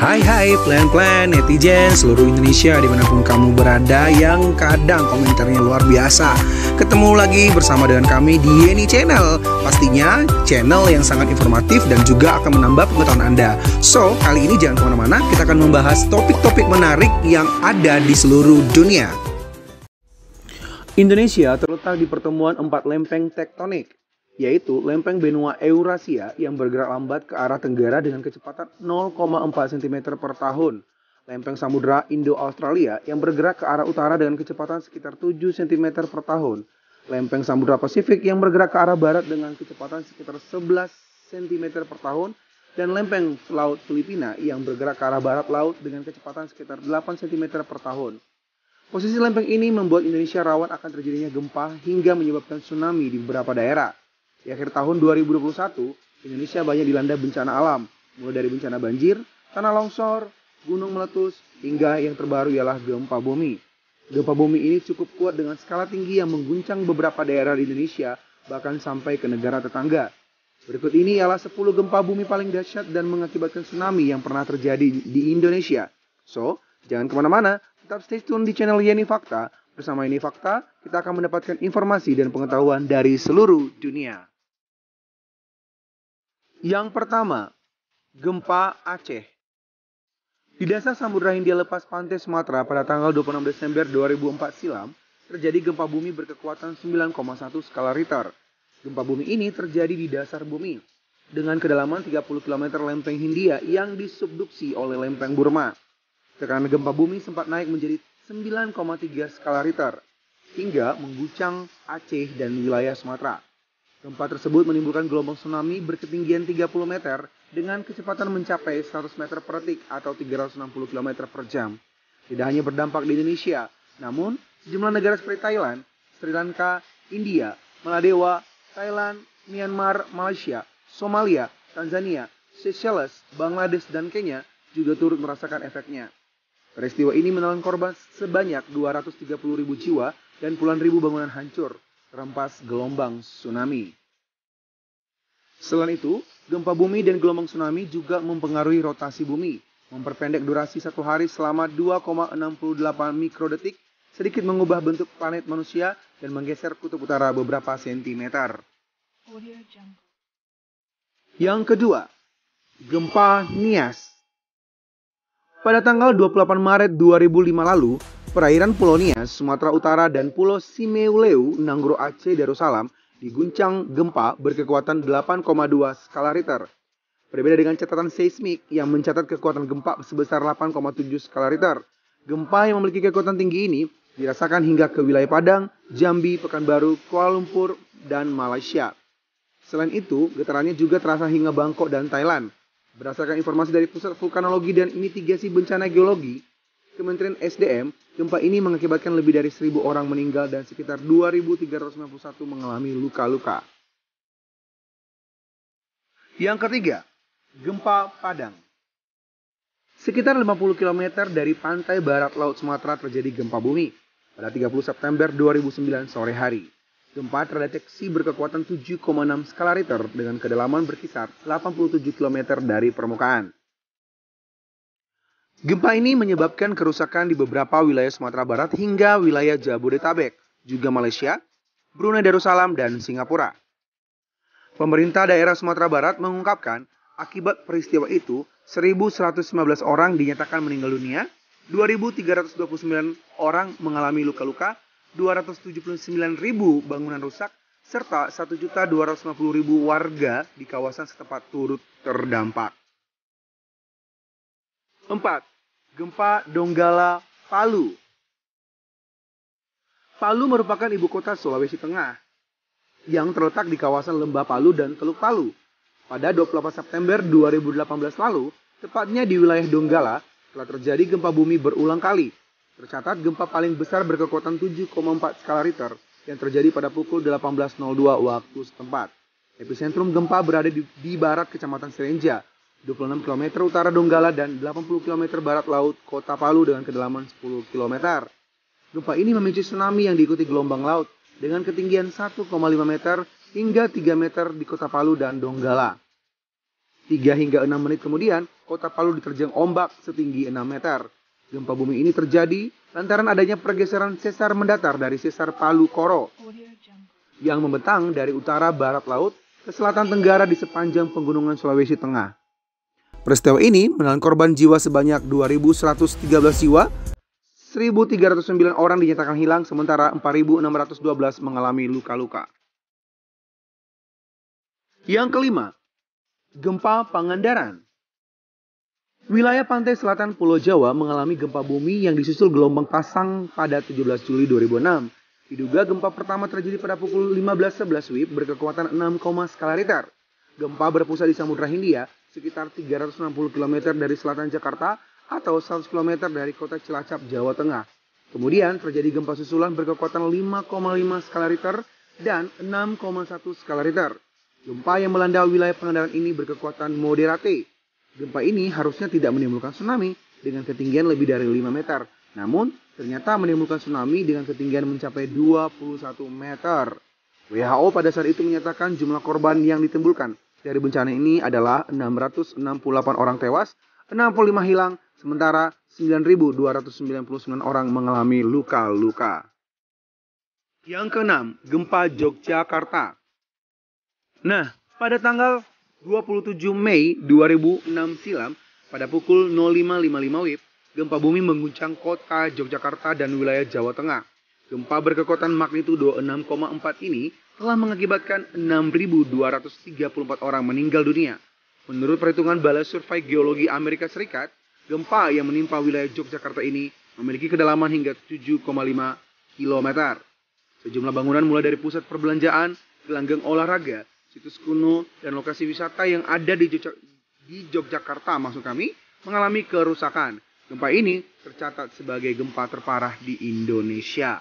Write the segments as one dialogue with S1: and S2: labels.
S1: Hai plan-plan netizen seluruh Indonesia dimanapun kamu berada yang kadang komentarnya luar biasa. Ketemu lagi bersama dengan kami di Yeni Channel. Pastinya channel yang sangat informatif dan juga akan menambah pengetahuan Anda. So, kali ini jangan kemana-mana, kita akan membahas topik-topik menarik yang ada di seluruh dunia. Indonesia terletak di pertemuan 4 lempeng tektonik, yaitu lempeng benua Eurasia yang bergerak lambat ke arah tenggara dengan kecepatan 0,4 cm per tahun, lempeng samudra Indo-Australia yang bergerak ke arah utara dengan kecepatan sekitar 7 cm per tahun, lempeng samudra Pasifik yang bergerak ke arah barat dengan kecepatan sekitar 11 cm per tahun, dan lempeng laut Filipina yang bergerak ke arah barat laut dengan kecepatan sekitar 8 cm per tahun. Posisi lempeng ini membuat Indonesia rawan akan terjadinya gempa hingga menyebabkan tsunami di beberapa daerah. Di akhir tahun 2021, Indonesia banyak dilanda bencana alam, mulai dari bencana banjir, tanah longsor, gunung meletus, hingga yang terbaru ialah gempa bumi. Gempa bumi ini cukup kuat dengan skala tinggi yang mengguncang beberapa daerah di Indonesia, bahkan sampai ke negara tetangga. Berikut ini ialah 10 gempa bumi paling dahsyat dan mengakibatkan tsunami yang pernah terjadi di Indonesia. So, jangan kemana-mana, tetap stay tune di channel Yeni Fakta. Bersama Yeni Fakta, kita akan mendapatkan informasi dan pengetahuan dari seluruh dunia. Yang pertama, gempa Aceh. Di dasar Samudra Hindia lepas pantai Sumatera pada tanggal 26 Desember 2004 silam, terjadi gempa bumi berkekuatan 9,1 skala Richter. Gempa bumi ini terjadi di dasar bumi, dengan kedalaman 30 km lempeng Hindia yang disubduksi oleh lempeng Burma. Tekanan gempa bumi sempat naik menjadi 9,3 skala Richter, hingga mengguncang Aceh dan wilayah Sumatera. Gempa tersebut menimbulkan gelombang tsunami berketinggian 30 meter dengan kecepatan mencapai 100 meter per detik atau 360 km per jam. Tidak hanya berdampak di Indonesia, namun sejumlah negara seperti Thailand, Sri Lanka, India, Maladewa, Thailand, Myanmar, Malaysia, Somalia, Tanzania, Seychelles, Bangladesh, dan Kenya juga turut merasakan efeknya. Peristiwa ini menelan korban sebanyak 230.000 jiwa dan puluhan ribu bangunan hancur, terhempas gelombang tsunami. Selain itu, gempa bumi dan gelombang tsunami juga mempengaruhi rotasi bumi, memperpendek durasi satu hari selama 2,68 mikrodetik, sedikit mengubah bentuk planet manusia dan menggeser kutub utara beberapa sentimeter. Yang kedua, gempa Nias. Pada tanggal 28 Maret 2005 lalu, perairan Pulau Nias, Sumatera Utara, dan Pulau Simeuleu, Nanggro Aceh, Darussalam diguncang gempa berkekuatan 8,2 skala Richter. Berbeda dengan catatan seismik yang mencatat kekuatan gempa sebesar 8,7 skala Richter. Gempa yang memiliki kekuatan tinggi ini dirasakan hingga ke wilayah Padang, Jambi, Pekanbaru, Kuala Lumpur, dan Malaysia. Selain itu, getarannya juga terasa hingga Bangkok dan Thailand. Berdasarkan informasi dari Pusat Vulkanologi dan Mitigasi Bencana Geologi, Kementerian SDM, gempa ini mengakibatkan lebih dari 1.000 orang meninggal dan sekitar 2.391 mengalami luka-luka. Yang ketiga, gempa Padang. Sekitar 50 km dari pantai barat Laut Sumatera terjadi gempa bumi pada 30 September 2009 sore hari. Gempa terdeteksi berkekuatan 7,6 skala Richter dengan kedalaman berkisar 87 km dari permukaan. Gempa ini menyebabkan kerusakan di beberapa wilayah Sumatera Barat hingga wilayah Jabodetabek, juga Malaysia, Brunei Darussalam, dan Singapura. Pemerintah daerah Sumatera Barat mengungkapkan akibat peristiwa itu 1.115 orang dinyatakan meninggal dunia, 2.329 orang mengalami luka-luka, 279.000 bangunan rusak, serta 1.250.000 warga di kawasan setempat turut terdampak. 4. Gempa Donggala, Palu. Palu merupakan ibu kota Sulawesi Tengah yang terletak di kawasan Lembah Palu dan Teluk Palu. Pada 28 September 2018 lalu, tepatnya di wilayah Donggala, telah terjadi gempa bumi berulang kali. Tercatat gempa paling besar berkekuatan 7,4 skala Richter yang terjadi pada pukul 18.02 waktu setempat. Epicentrum gempa berada di barat Kecamatan Serenja, 26 km utara Donggala, dan 80 km barat laut Kota Palu dengan kedalaman 10 km. Gempa ini memicu tsunami yang diikuti gelombang laut dengan ketinggian 1,5 meter hingga 3 meter di Kota Palu dan Donggala. 3 hingga 6 menit kemudian, kota Palu diterjang ombak setinggi 6 meter. Gempa bumi ini terjadi lantaran adanya pergeseran sesar mendatar dari sesar Palu Koro yang membentang dari utara barat laut ke selatan tenggara di sepanjang pegunungan Sulawesi Tengah. Peristiwa ini menelan korban jiwa sebanyak 2.113 jiwa, 1.309 orang dinyatakan hilang, sementara 4.612 mengalami luka-luka. Yang kelima, gempa Pangandaran. Wilayah pantai selatan Pulau Jawa mengalami gempa bumi yang disusul gelombang pasang pada 17 Juli 2006. Diduga gempa pertama terjadi pada pukul 15.11 WIB berkekuatan 6, skala Richter. Gempa berpusat di Samudra Hindia, sekitar 360 km dari selatan Jakarta atau 100 km dari kota Cilacap, Jawa Tengah. Kemudian terjadi gempa susulan berkekuatan 5,5 skala Richter dan 6,1 skala Richter. Gempa yang melanda wilayah Pangandaran ini berkekuatan moderate. Gempa ini harusnya tidak menimbulkan tsunami dengan ketinggian lebih dari 5 meter. Namun, ternyata menimbulkan tsunami dengan ketinggian mencapai 21 meter. WHO pada saat itu menyatakan jumlah korban yang ditimbulkan dari bencana ini adalah 668 orang tewas, 65 hilang, sementara 9.299 orang mengalami luka-luka. Yang keenam, gempa Yogyakarta. Nah, pada tanggal 27 Mei 2006 silam, pada pukul 05.55 WIB, gempa bumi mengguncang kota Yogyakarta dan wilayah Jawa Tengah. Gempa berkekuatan magnitudo 6,4 ini telah mengakibatkan 6.234 orang meninggal dunia. Menurut perhitungan Balai Survei Geologi Amerika Serikat, gempa yang menimpa wilayah Yogyakarta ini memiliki kedalaman hingga 7,5 km. Sejumlah bangunan mulai dari pusat perbelanjaan, gelanggang olahraga, situs kuno, dan lokasi wisata yang ada di Yogyakarta mengalami kerusakan. Gempa ini tercatat sebagai gempa terparah di Indonesia.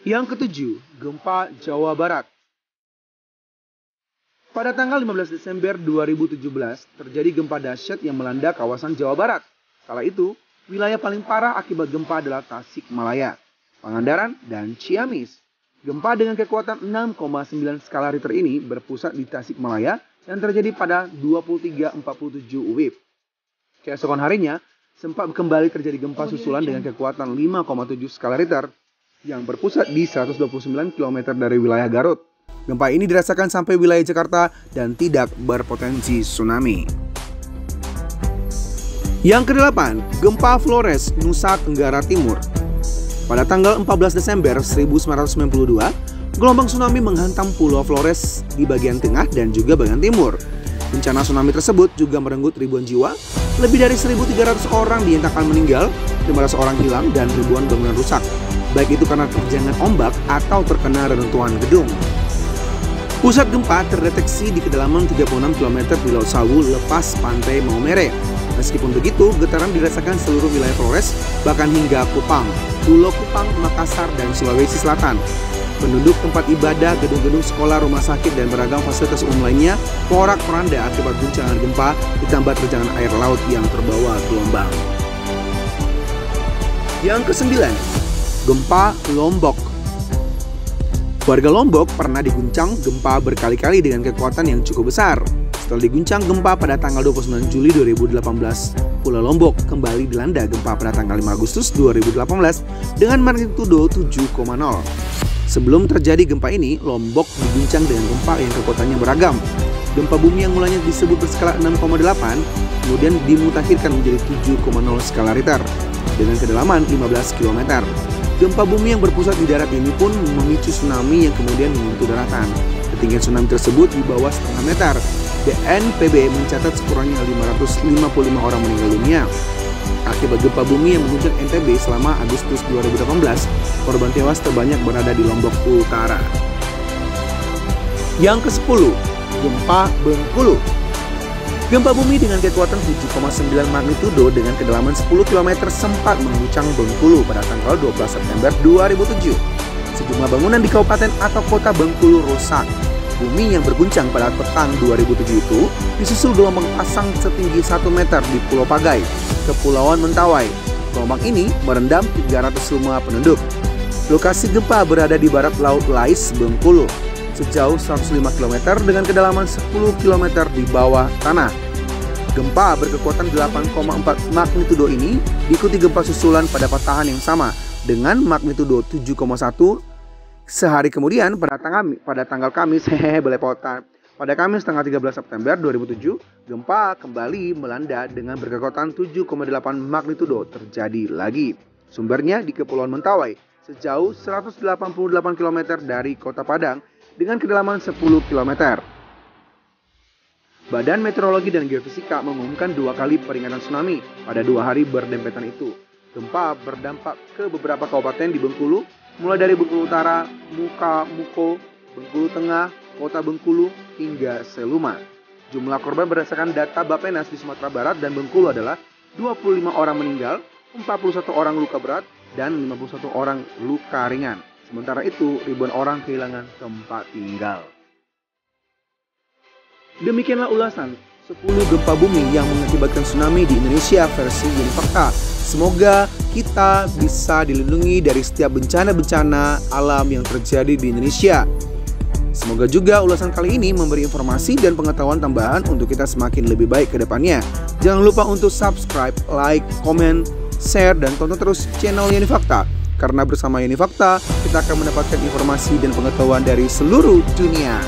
S1: Yang ketujuh, gempa Jawa Barat. Pada tanggal 15 Desember 2017, terjadi gempa dahsyat yang melanda kawasan Jawa Barat. Kala itu, wilayah paling parah akibat gempa adalah Tasikmalaya, Pangandaran, dan Ciamis. Gempa dengan kekuatan 6,9 skala Richter ini berpusat di Tasikmalaya yang terjadi pada 23.47 WIB. Keesokan harinya, sempat kembali terjadi gempa susulan dengan kekuatan 5,7 skala Richter yang berpusat di 129 km dari wilayah Garut. Gempa ini dirasakan sampai wilayah Jakarta dan tidak berpotensi tsunami. Yang kedelapan, gempa Flores, Nusa Tenggara Timur. Pada tanggal 14 Desember 1992, gelombang tsunami menghantam Pulau Flores di bagian tengah dan juga bagian timur. Bencana tsunami tersebut juga merenggut ribuan jiwa, lebih dari 1.300 orang dinyatakan meninggal, 500 orang hilang, dan ribuan bangunan rusak, baik itu karena terjangan ombak atau terkena reruntuhan gedung. Pusat gempa terdeteksi di kedalaman 36 km di Laut Sawu lepas pantai Maumere. Meskipun begitu, getaran dirasakan seluruh wilayah Flores, bahkan hingga Kupang, Pulau Kupang, Makassar, dan Sulawesi Selatan. Penduduk tempat ibadah, gedung-gedung sekolah, rumah sakit, dan beragam fasilitas umum lainnya porak-poranda akibat guncangan gempa ditambah terjangan air laut yang terbawa gelombang. Yang kesembilan, gempa Lombok. Warga Lombok pernah diguncang gempa berkali-kali dengan kekuatan yang cukup besar. Setelah diguncang gempa pada tanggal 29 Juli 2018, Pulau Lombok kembali dilanda gempa pada tanggal 5 Agustus 2018 dengan magnitudo 7,0. Sebelum terjadi gempa ini, Lombok diguncang dengan gempa yang kekuatannya beragam. Gempa bumi yang mulanya disebut berskala 6,8, kemudian dimutakhirkan menjadi 7,0 skala Richter dengan kedalaman 15 km. Gempa bumi yang berpusat di darat ini pun memicu tsunami yang kemudian menyentuh daratan. Ketinggian tsunami tersebut di bawah setengah meter. BNPB mencatat sekurangnya 555 orang meninggal dunia. Akibat gempa bumi yang mengguncang NTB selama Agustus 2018, korban tewas terbanyak berada di Lombok Utara. Yang ke-10, gempa Bengkulu. Gempa bumi dengan kekuatan 7,9 magnitudo dengan kedalaman 10 km sempat mengguncang Bengkulu pada tanggal 12 September 2007. Sejumlah bangunan di kabupaten atau kota Bengkulu rusak. Bumi yang berguncang pada petang 2007 itu disusul gelombang pasang setinggi 1 meter di Pulau Pagai, Kepulauan Mentawai. Gelombang ini merendam 300 rumah penduduk. Lokasi gempa berada di barat Laut Lais, Bengkulu. sejauh 105 km dengan kedalaman 10 km di bawah tanah. Gempa berkekuatan 8,4 magnitudo ini diikuti gempa susulan pada patahan yang sama dengan magnitudo 7,1. Sehari kemudian pada tanggal Kamis, pada Kamis tanggal 13 September 2007, gempa kembali melanda dengan berkekuatan 7,8 magnitudo terjadi lagi. Sumbernya di Kepulauan Mentawai, sejauh 188 km dari Kota Padang dengan kedalaman 10 km. Badan Meteorologi dan Geofisika mengumumkan 2 kali peringatan tsunami pada 2 hari berdempetan itu. Gempa berdampak ke beberapa kabupaten di Bengkulu, mulai dari Bengkulu Utara, Muko, Bengkulu Tengah, Kota Bengkulu, hingga Seluma. Jumlah korban berdasarkan data Bappenas di Sumatera Barat dan Bengkulu adalah 25 orang meninggal, 41 orang luka berat, dan 51 orang luka ringan. Sementara itu, ribuan orang kehilangan tempat tinggal. Demikianlah ulasan 10 gempa bumi yang mengakibatkan tsunami di Indonesia versi Unifakta. Semoga kita bisa dilindungi dari setiap bencana-bencana alam yang terjadi di Indonesia. Semoga juga ulasan kali ini memberi informasi dan pengetahuan tambahan untuk kita semakin lebih baik ke depannya. Jangan lupa untuk subscribe, like, komen, share, dan tonton terus channel Unifakta. Karena bersama Unifakta, kita akan mendapatkan informasi dan pengetahuan dari seluruh dunia.